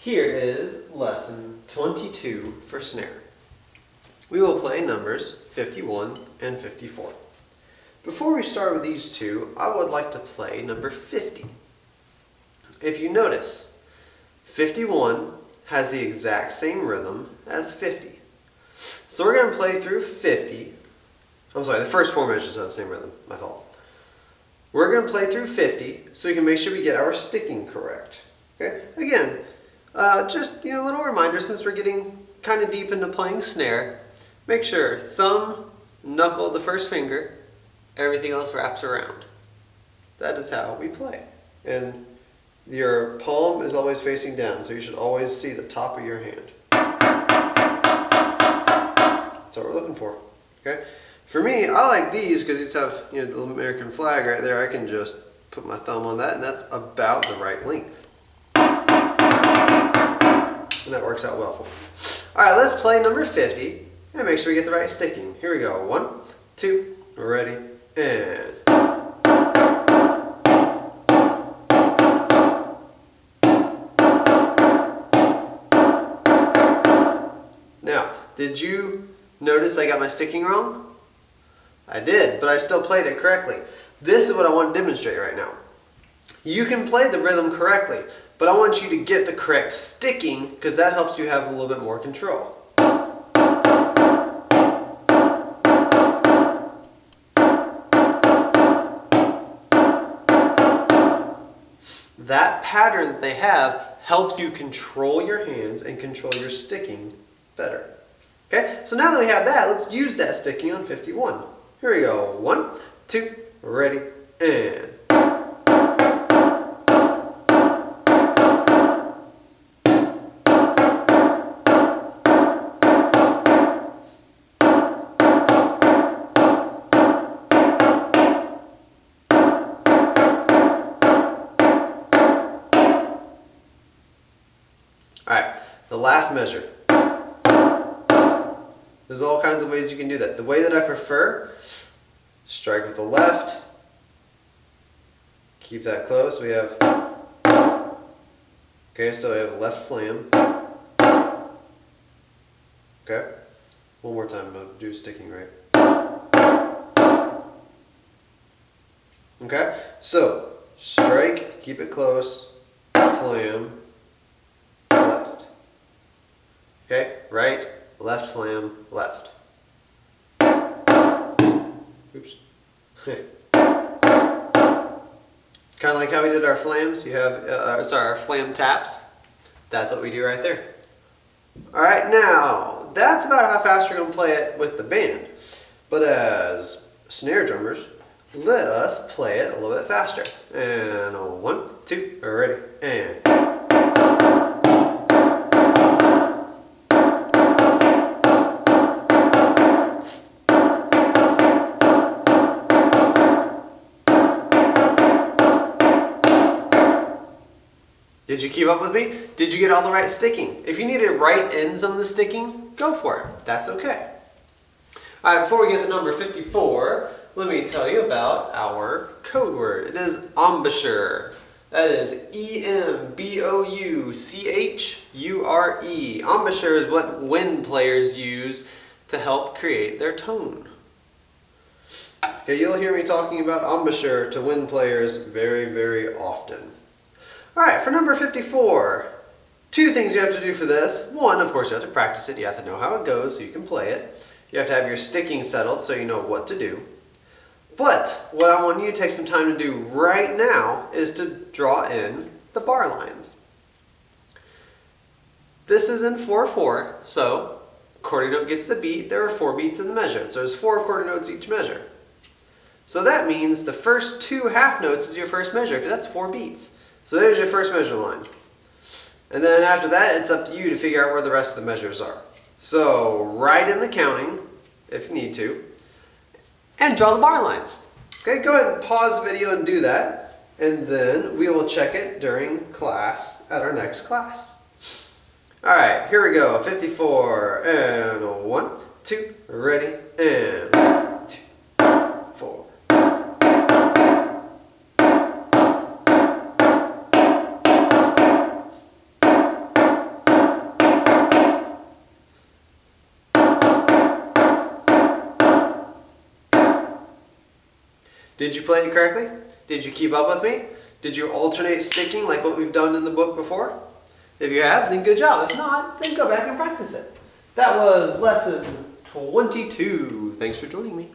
Here is lesson 22 for snare. We will play numbers 51 and 54. Before we start with these two, I would like to play number 50. If you notice, 51 has the exact same rhythm as 50. So we're going to play through 50. I'm sorry, the first four measures have the same rhythm, my fault. We're going to play through 50 so we can make sure we get our sticking correct. Okay? Again, just a little reminder, since we're getting kind of deep into playing snare, make sure thumb, knuckle, the first finger, everything else wraps around. That is how we play. And your palm is always facing down, so you should always see the top of your hand. That's what we're looking for. Okay? For me, I like these because these have the American flag right there. I can just put my thumb on that, and that's about the right length. And that works out well for me. All right, let's play number 50 and make sure we get the right sticking. Here we go. 1, 2, ready, and. Now, did you notice I got my sticking wrong? I did, but I still played it correctly. This is what I want to demonstrate right now. You can play the rhythm correctly, but I want you to get the correct sticking because that helps you have a little bit more control. That pattern that they have helps you control your hands and control your sticking better. Okay, so now that we have that, let's use that sticking on 51. Here we go. 1, 2, ready, and. Alright, the last measure. There's all kinds of ways you can do that. The way that I prefer, strike with the left. Keep that close. We have, okay, so we have left flam. Okay, one more time, I'll do sticking right. Okay, so strike, keep it close, flam, left. Okay, right, left flam, left. Oops. Kind of like how we did our flams. You have, our flam taps. That's what we do right there. All right, now that's about how fast we're going to play it with the band. But as snare drummers, let us play it a little bit faster. And 1, 2, ready, and. Did you keep up with me? Did you get all the right sticking? If you needed right ends on the sticking, go for it. That's okay. All right, before we get to number 54, let me tell you about our code word. It is embouchure. That is E-M-B-O-U-C-H-U-R-E. Embouchure is what wind players use to help create their tone. Okay, you'll hear me talking about embouchure to wind players very, very often. All right, for number 54, two things you have to do for this. One, of course, you have to practice it. You have to know how it goes so you can play it. You have to have your sticking settled so you know what to do. But what I want you to take some time to do right now is to draw in the bar lines. This is in 4/4, so quarter note gets the beat. There are 4 beats in the measure, so there's 4 quarter notes each measure. So that means the first 2 half notes is your first measure because that's 4 beats. So there's your first measure line. And then after that, it's up to you to figure out where the rest of the measures are. So write in the counting, if you need to, and draw the bar lines. Okay, go ahead and pause the video and do that. And then we will check it during class at our next class. All right, here we go, 54, and 1, 2, ready, and 1, 2, 4. Did you play it correctly? Did you keep up with me? Did you alternate sticking like what we've done in the book before? If you have, then good job. If not, then go back and practice it. That was lesson 22. Thanks for joining me.